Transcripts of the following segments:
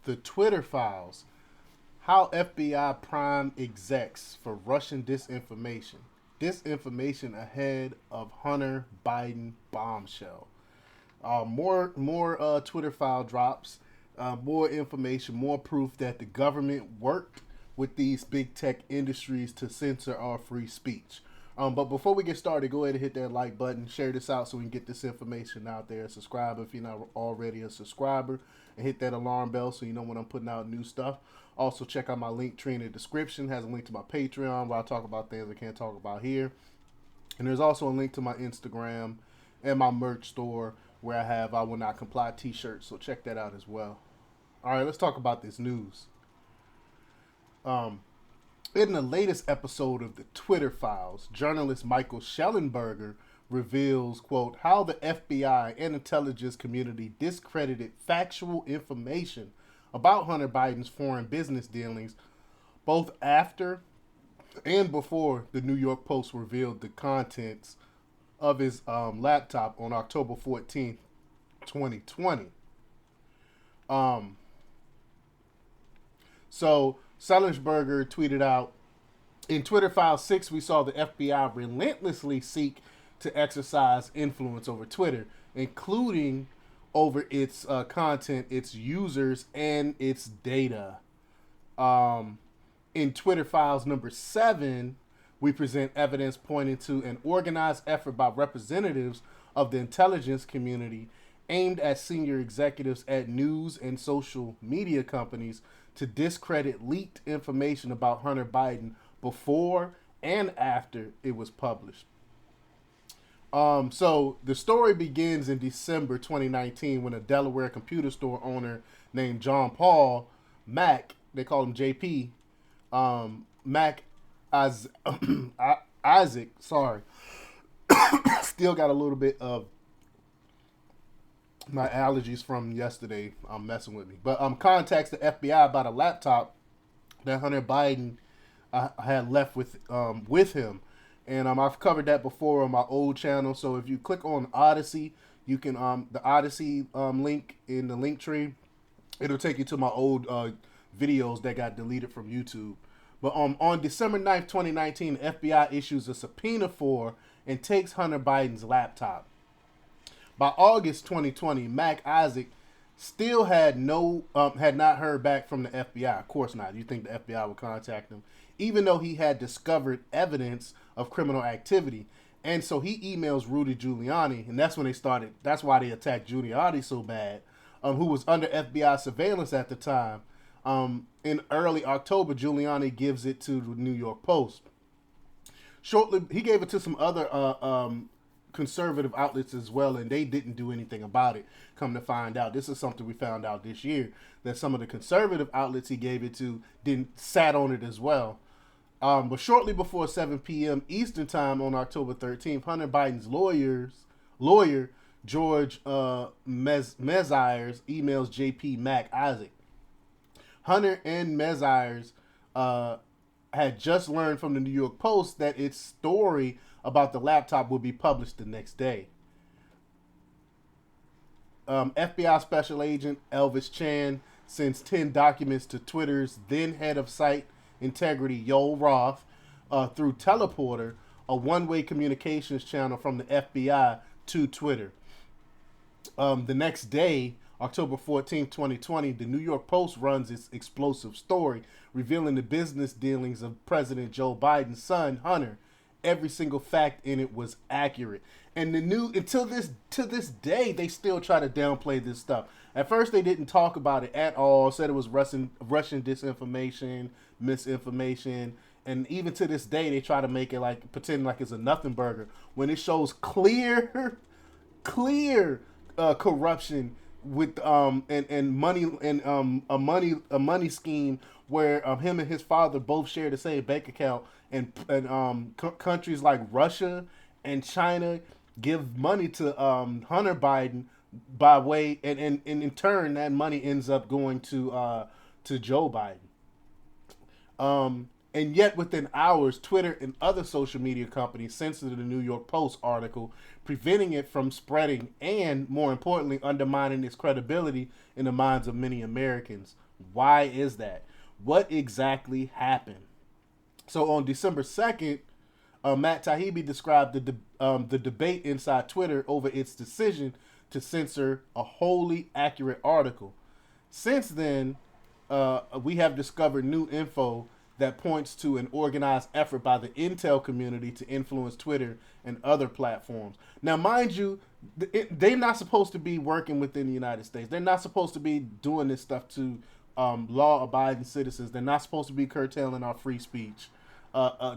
The Twitter files. How FBI prime execs for Russian disinformation. Disinformation ahead of Hunter Biden bombshell. More Twitter file drops. More information, more proof that the government worked with these big tech industries to censor our free speech. But before we get started, go ahead and hit that like button, share this out so we can get this information out there. Subscribe if you're not already a subscriber, and hit that alarm bell so you know when I'm putting out new stuff. Also, check out my link tree in the description. It has a link to my Patreon where I talk about things I can't talk about here. And there's also a link to my Instagram and my merch store where I have I Will Not Comply t-shirts. So check that out as well. All right, let's talk about this news. In the latest episode of the Twitter Files, journalist Michael Schellenberger reveals, quote, how the FBI and intelligence community discredited factual information about Hunter Biden's foreign business dealings both after and before the New York Post revealed the contents of his laptop on October 14th, 2020. So Sullinsberger tweeted out, in Twitter File 6, we saw the FBI relentlessly seek to exercise influence over Twitter, including over its content, its users, and its data. In Twitter Files number 7, we present evidence pointing to an organized effort by representatives of the intelligence community aimed at senior executives at news and social media companies to discredit leaked information about Hunter Biden before and after it was published. So the story begins in December 2019 when a Delaware computer store owner named John Paul Mac, they call him JP, Mac Isaac, sorry, still got a little bit of my allergies from yesterday. I'm messing with me, but contacts the FBI about a laptop that Hunter Biden had left with him, and I've covered that before on my old channel. So if you click on Odyssey, you can the Odyssey link in the link tree, it'll take you to my old videos that got deleted from YouTube. But on December 9th, 2019, the FBI issues a subpoena for and takes Hunter Biden's laptop. By August 2020, Mac Isaac still had not heard back from the FBI. Of course not. You think the FBI would contact him, even though he had discovered evidence of criminal activity. And so he emails Rudy Giuliani, and that's when they started. That's why they attacked Giuliani so bad, who was under FBI surveillance at the time. In early October, Giuliani gives it to the New York Post. Shortly, he gave it to some other conservative outlets as well, and they didn't do anything about it. Come to find out, this is something we found out this year, that some of the conservative outlets he gave it to didn't sat on it as well. But shortly before 7 p.m. Eastern Time on October 13th, Hunter Biden's lawyer George Mezires emails JP Mac Isaac. Hunter and Mezires had just learned from the New York Post that its story about the laptop would be published the next day. FBI Special Agent Elvis Chan sends 10 documents to Twitter's then head of site integrity, Yoel Roth, through Teleporter, a one-way communications channel from the FBI to Twitter. The next day, October 14th, 2020, the New York Post runs its explosive story revealing the business dealings of President Joe Biden's son, Hunter. Every single fact in it was accurate. And until this day, they still try to downplay this stuff. At first, they didn't talk about it at all, said it was Russian disinformation, misinformation. And even to this day, they try to make it like, pretend like it's a nothing burger, when it shows clear corruption with and money and a money scheme where him and his father both share the same bank account, and countries like Russia and China give money to Hunter Biden by way, and in turn that money ends up going to Joe Biden. And yet within hours, Twitter and other social media companies censored the New York Post article, preventing it from spreading and, more importantly, undermining its credibility in the minds of many Americans. Why is that? What exactly happened? So on December 2nd, Matt Taibbi described the debate inside Twitter over its decision to censor a wholly accurate article. Since then, we have discovered new info that points to an organized effort by the Intel community to influence Twitter and other platforms. Now, mind you, they're not supposed to be working within the United States. They're not supposed to be doing this stuff to law-abiding citizens. They're not supposed to be curtailing our free speech.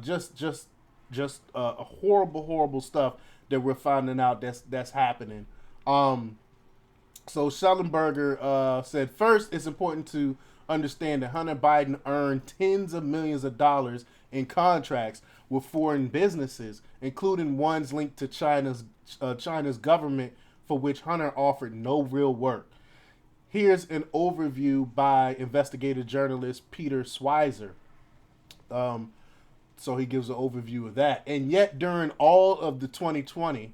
Just horrible, horrible stuff that we're finding out that's happening. So Schellenberger said, first, it's important to understand that Hunter Biden earned tens of millions of dollars in contracts with foreign businesses, including ones linked to China's government, for which Hunter offered no real work. Here's an overview by investigative journalist Peter Schweizer. So he gives an overview of that. And yet, during all of 2020,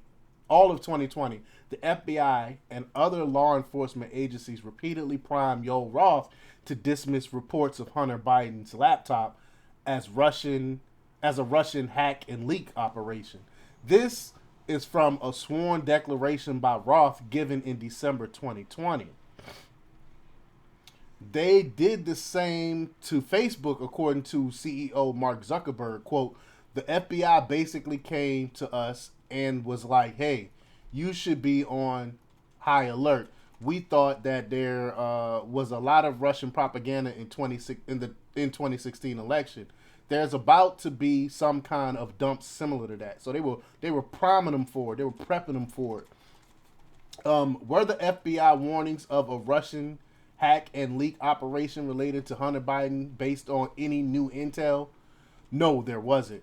the FBI and other law enforcement agencies repeatedly primed Yoel Roth to dismiss reports of Hunter Biden's laptop as a Russian hack and leak operation. This is from a sworn declaration by Roth given in December 2020. They did the same to Facebook, according to CEO Mark Zuckerberg. Quote, the FBI basically came to us and was like, hey, you should be on high alert. We thought that there was a lot of Russian propaganda in 2016 election. There's about to be some kind of dump similar to that. So they were priming them for it. They were prepping them for it. Were the FBI warnings of a Russian hack and leak operation related to Hunter Biden based on any new intel? No, there wasn't.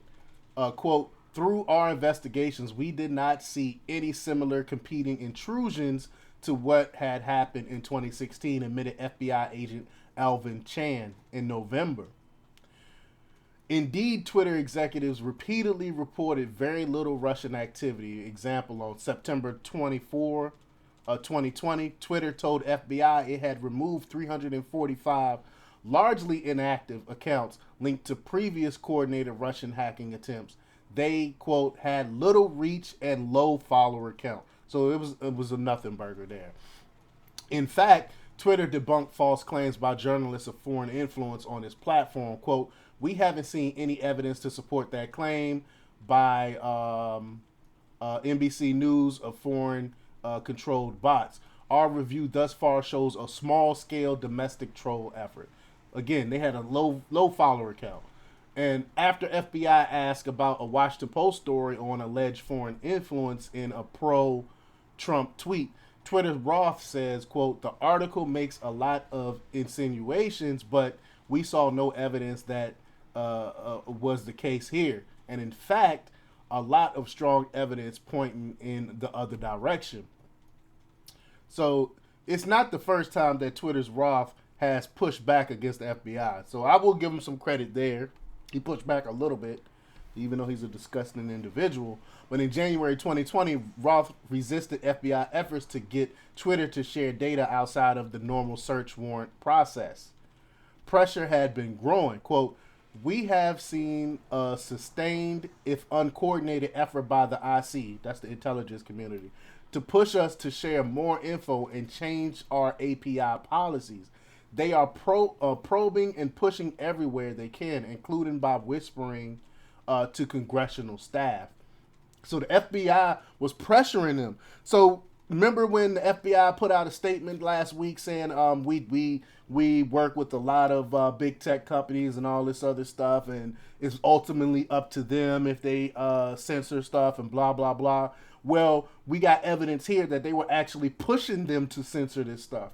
Quote, through our investigations, we did not see any similar competing intrusions to what had happened in 2016, admitted FBI agent Alvin Chan in November. Indeed, Twitter executives repeatedly reported very little Russian activity. Example, on September 24, 2020, Twitter told FBI it had removed 345 largely inactive accounts linked to previous coordinated Russian hacking attempts. They, quote, had little reach and low follower count. So it was a nothing burger there. In fact, Twitter debunked false claims by journalists of foreign influence on its platform. Quote, we haven't seen any evidence to support that claim by NBC News of foreign controlled bots. Our review thus far shows a small-scale domestic troll effort. Again, they had a low follower count. And after FBI asked about a Washington Post story on alleged foreign influence in a pro-Trump tweet, Twitter's Roth says, quote, the article makes a lot of insinuations, but we saw no evidence that was the case here. And in fact, a lot of strong evidence pointing in the other direction. So it's not the first time that Twitter's Roth has pushed back against the FBI. So I will give him some credit there. He pushed back a little bit, even though he's a disgusting individual. But in January 2020, Roth resisted FBI efforts to get Twitter to share data outside of the normal search warrant process. Pressure had been growing. Quote, we have seen a sustained, if uncoordinated, effort by the IC, that's the intelligence community, to push us to share more info and change our API policies. They are probing and pushing everywhere they can, including by whispering to congressional staff. So the FBI was pressuring them. So remember when the FBI put out a statement last week saying we work with a lot of big tech companies and all this other stuff, and it's ultimately up to them if they censor stuff and blah, blah, blah. Well, we got evidence here that they were actually pushing them to censor this stuff.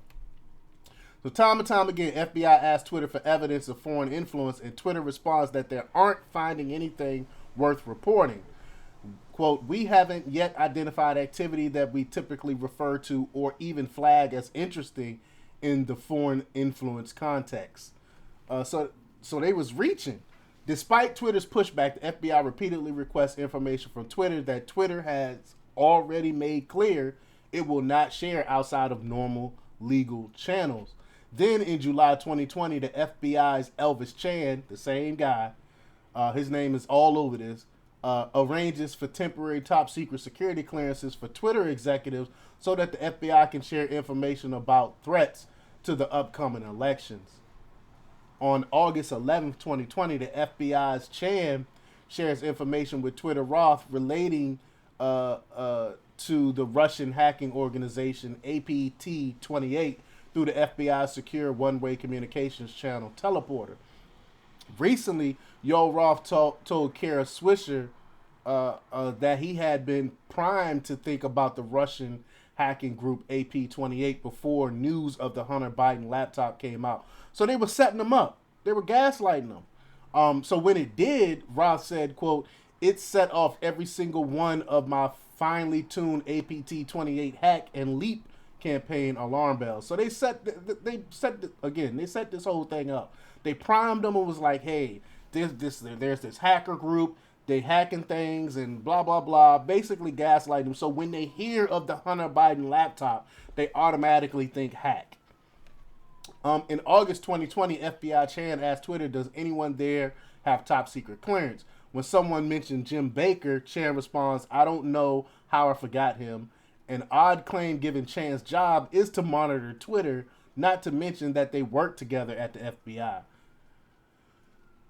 So time and time again, FBI asked Twitter for evidence of foreign influence, and Twitter responds that they aren't finding anything worth reporting. Quote, we haven't yet identified activity that we typically refer to or even flag as interesting in the foreign influence context. So they was reaching. Despite Twitter's pushback, the FBI repeatedly requests information from Twitter that Twitter has already made clear it will not share outside of normal legal channels. Then in July 2020, the FBI's Elvis Chan, the same guy, his name is all over this, arranges for temporary top secret security clearances for Twitter executives so that the FBI can share information about threats to the upcoming elections. On August 11th, 2020, the FBI's Chan shares information with Twitter Roth relating to the Russian hacking organization APT28 through the FBI's secure one-way communications channel Teleporter. Recently, Yo Roth told Kara Swisher that he had been primed to think about the Russian hacking group AP28 before news of the Hunter Biden laptop came out. So they were setting them up. They were gaslighting them. So when it did, Roth said, quote, "It set off every single one of my finely tuned APT28 hack and leap campaign alarm bells." So they set this whole thing up. They primed them and was like, "Hey, there's this hacker group. They hacking things and blah blah blah." Basically gaslight them. So when they hear of the Hunter Biden laptop, they automatically think hack. In August 2020, FBI Chan asked Twitter, "Does anyone there have top secret clearance?" When someone mentioned Jim Baker, Chan responds, "I don't know how I forgot him." An odd claim given Chan's job is to monitor Twitter, not to mention that they work together at the FBI.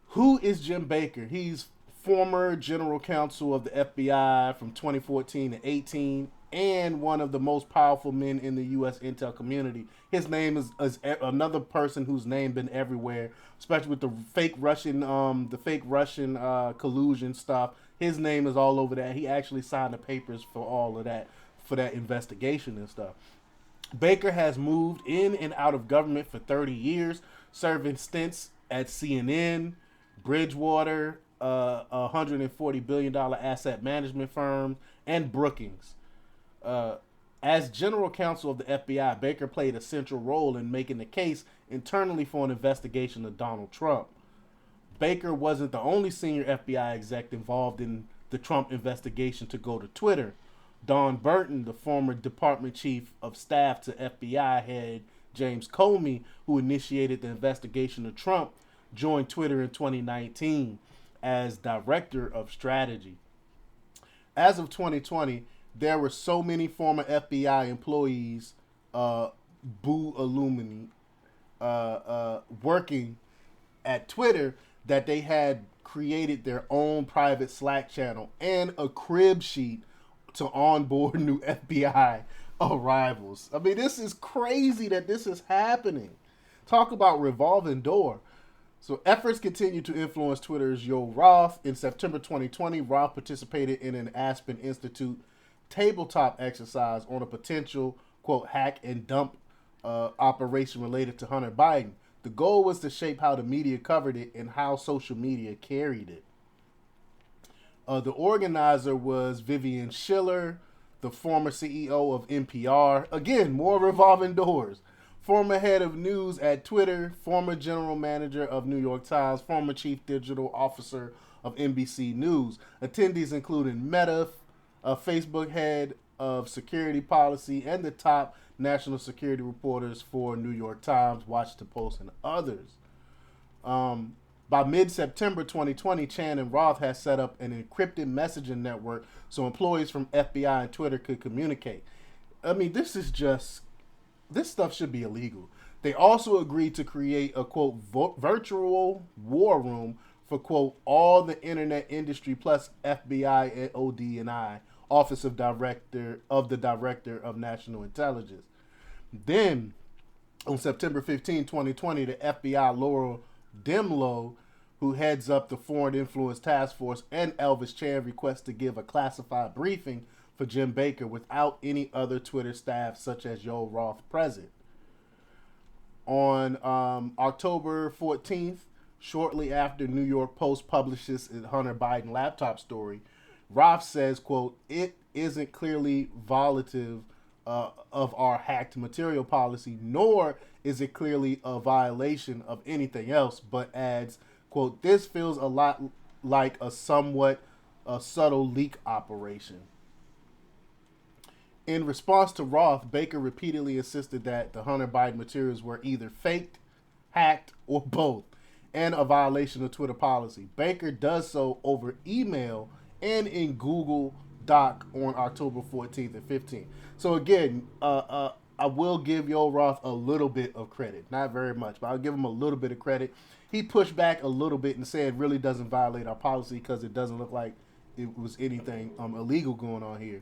Who is Jim Baker? He's former general counsel of the FBI from 2014 to 18 and one of the most powerful men in the U.S. intel community. His name is another person whose name been everywhere, especially with the fake Russian collusion stuff. His name is all over that. He actually signed the papers for all of that, for that investigation and stuff. Baker has moved in and out of government for 30 years, serving stints at CNN, Bridgewater, a $140 billion asset management firm, and Brookings. As general counsel of the FBI, Baker played a central role in making the case internally for an investigation of Donald Trump. Baker wasn't the only senior FBI exec involved in the Trump investigation to go to Twitter. Don Burton, the former department chief of staff to FBI head James Comey, who initiated the investigation of Trump, joined Twitter in 2019 as director of strategy. As of 2020, there were so many former FBI employees, Boo Illumini, working at Twitter that they had created their own private Slack channel and a crib sheet to onboard new FBI arrivals. I mean, this is crazy that this is happening. Talk about revolving door. So efforts continue to influence Twitter's Yo Roth. In September 2020, Roth participated in an Aspen Institute tabletop exercise on a potential, quote, hack and dump operation related to Hunter Biden. The goal was to shape how the media covered it and how social media carried it. The organizer was Vivian Schiller, the former CEO of NPR. Again, more revolving doors. Former head of news at Twitter, former general manager of New York Times, former chief digital officer of NBC News. Attendees included Meta, Facebook head of security policy, and the top national security reporters for New York Times, Washington Post, and others. By mid-September 2020, Chan and Roth had set up an encrypted messaging network so employees from FBI and Twitter could communicate. I mean, this stuff should be illegal. They also agreed to create a, quote, virtual war room for, quote, all the internet industry plus FBI and OD&I, Office of the Director of National Intelligence. Then, on September 15, 2020, the FBI Laura Dimlow, who heads up the Foreign Influence Task Force, and Elvis Chan request to give a classified briefing for Jim Baker without any other Twitter staff such as Yo Roth present. On October 14th, shortly after New York Post publishes its Hunter Biden laptop story, Roth says, quote, "It isn't clearly violative of our hacked material policy, nor is it clearly a violation of anything else," but adds, quote, "This feels a lot like a somewhat subtle leak operation." In response to Roth, Baker repeatedly insisted that the Hunter Biden materials were either faked, hacked, or both, and a violation of Twitter policy. Baker does so over email and in Google Doc on October 14th and 15th. So again, I will give Yo Roth a little bit of credit, not very much, but I'll give him a little bit of credit. He pushed back a little bit and said it really doesn't violate our policy because it doesn't look like it was anything illegal going on here.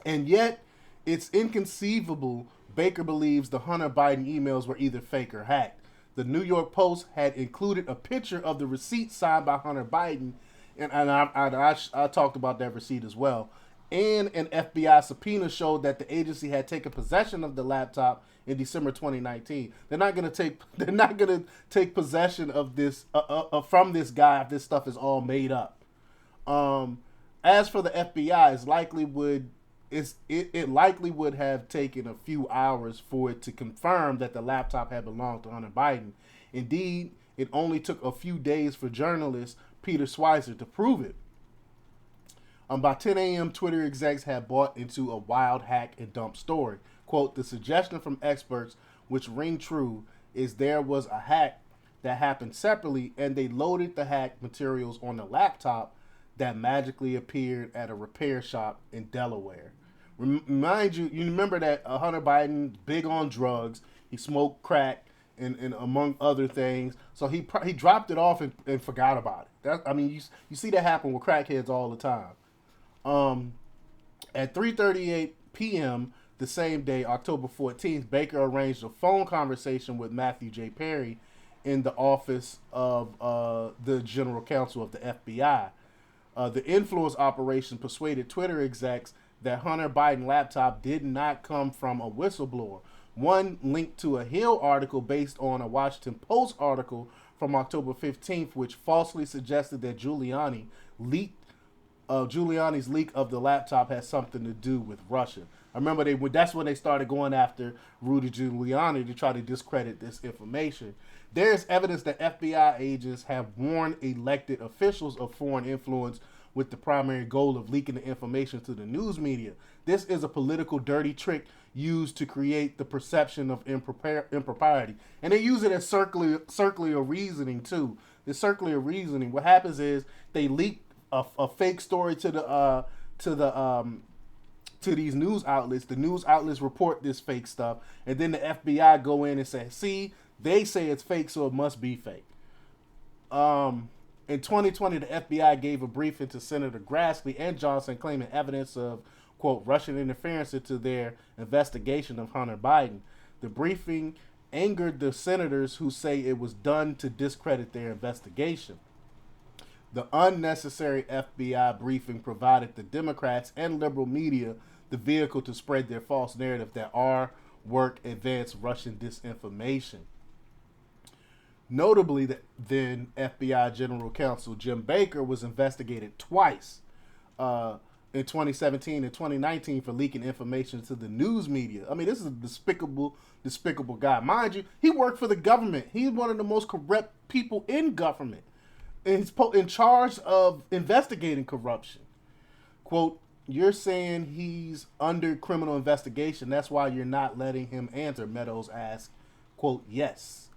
And yet, it's inconceivable Baker believes the Hunter Biden emails were either fake or hacked. The New York Post had included a picture of the receipt signed by Hunter Biden, and I talked about that receipt as well. And an FBI subpoena showed that the agency had taken possession of the laptop in December 2019. They're not going to take possession of this from this guy if this stuff is all made up. As for the FBI, it likely would have taken a few hours for it to confirm that the laptop had belonged to Hunter Biden. Indeed, it only took a few days for journalist Peter Schweizer to prove it. By 10 a.m., Twitter execs had bought into a wild hack and dump story. Quote, the suggestion from experts, which ring true, is there was a hack that happened separately and they loaded the hack materials on the laptop that magically appeared at a repair shop in Delaware. Remind you, you remember that Hunter Biden, big on drugs, he smoked crack and among other things. So he dropped it off and forgot about it. You see that happen with crackheads all the time. At 3:38 p.m. the same day, October 14th, Baker arranged a phone conversation with Matthew J. Perry in the office of the General Counsel of the FBI. The influence operation persuaded Twitter execs that Hunter Biden laptop did not come from a whistleblower. One linked to a Hill article based on a Washington Post article from October 15th, which falsely suggested that Giuliani's leak of the laptop had something to do with Russia. I remember that's when they started going after Rudy Giuliani to try to discredit this information. There's evidence that FBI agents have warned elected officials of foreign influence with the primary goal of leaking the information to the news media. This is a political dirty trick used to create the perception of impropriety. And they use it as circular reasoning too. The circular reasoning, what happens is they leak a fake story to these news outlets. The news outlets report this fake stuff, and then the FBI go in and say, see, they say it's fake, so it must be fake. In 2020, the FBI gave a briefing to Senator Grassley and Johnson claiming evidence of, quote, Russian interference into their investigation of Hunter Biden. The briefing angered the senators who say it was done to discredit their investigation. The unnecessary FBI briefing provided the Democrats and liberal media the vehicle to spread their false narrative that our work advanced Russian disinformation. Notably, then FBI General Counsel Jim Baker was investigated twice in 2017 and 2019 for leaking information to the news media. I mean, this is a despicable guy. Mind you, he worked for the government. He's one of the most corrupt people in government. And he's in charge of investigating corruption. Quote, you're saying he's under criminal investigation. That's why you're not letting him answer, Meadows asked. Quote, yes.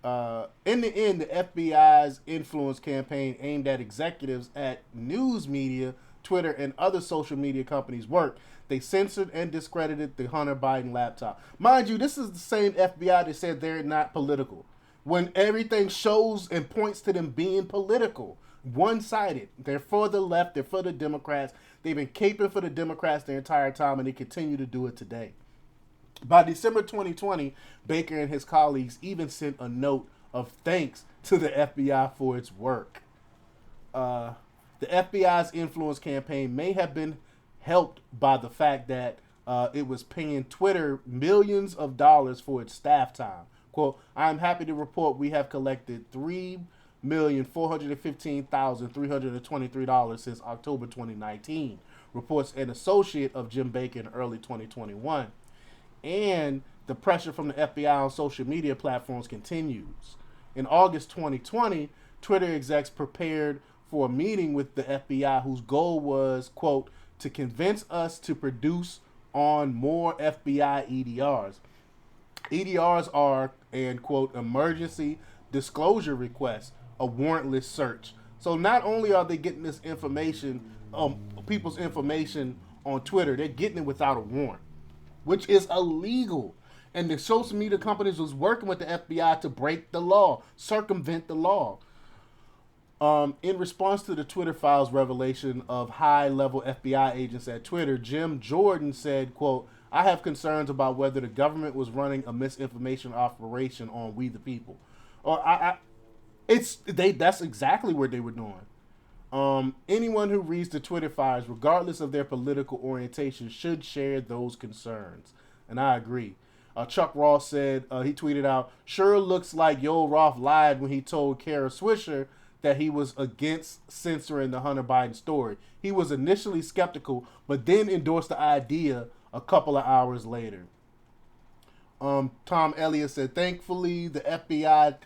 In the end, the FBI's influence campaign aimed at executives at news media, Twitter, and other social media companies' work. They censored and discredited the Hunter Biden laptop. Mind you, this is the same FBI that said they're not political, when everything shows and points to them being political. One-sided. They're for the left. They're for the Democrats. They've been caping for the Democrats the entire time, and they continue to do it today. By December 2020, Baker and his colleagues even sent a note of thanks to the FBI for its work. The FBI's influence campaign may have been helped by the fact that it was paying Twitter millions of dollars for its staff time. Quote, I am happy to report we have collected $3,415,323 since October 2019, reports an associate of Jim Baker in early 2021. And the pressure from the FBI on social media platforms continues. In August 2020, Twitter execs prepared for a meeting with the FBI whose goal was, quote, to convince us to produce on more FBI EDRs. EDRs are, and quote, emergency disclosure requests, a warrantless search. So not only are they getting this information, people's information on Twitter, they're getting it without a warrant, which is illegal. And the social media companies was working with the FBI to break the law, circumvent the law. In response to the Twitter files revelation of high-level FBI agents at Twitter, Jim Jordan said, quote, I have concerns about whether the government was running a misinformation operation on we the people. Or that's exactly what they were doing. Anyone who reads the Twitter files, regardless of their political orientation, should share those concerns. And I agree. Chuck Ross said, he tweeted out, sure looks like Yo Roth lied when he told Kara Swisher that he was against censoring the Hunter Biden story. He was initially skeptical, but then endorsed the idea a couple of hours later. Tom Elliott said, thankfully, the FBI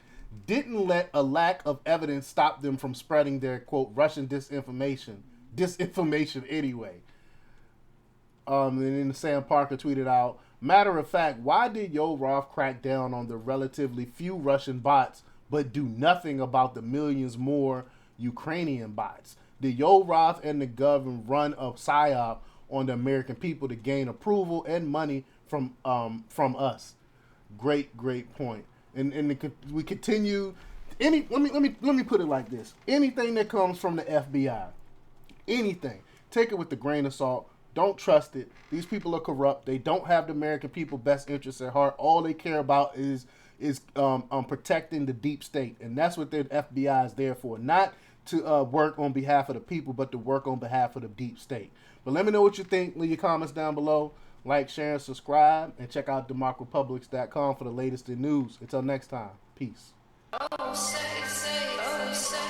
didn't let a lack of evidence stop them from spreading their, quote, Russian disinformation anyway. And then Sam Parker tweeted out, matter of fact, why did Yo Roth crack down on the relatively few Russian bots but do nothing about the millions more Ukrainian bots? Did Yo Roth and the government run a psyop on the American people to gain approval and money from us? Great point. And we continue. Let me put it like this: anything that comes from the FBI, anything, take it with a grain of salt. Don't trust it. These people are corrupt. They don't have the American people best interests at heart. All they care about is protecting the deep state, and that's what the FBI is there for. Not to work on behalf of the people, but to work on behalf of the deep state. But let me know what you think. Leave your comments down below. Like, share, and subscribe, and check out democrapublics.com for the latest in news. Until next time, peace. Oh, say,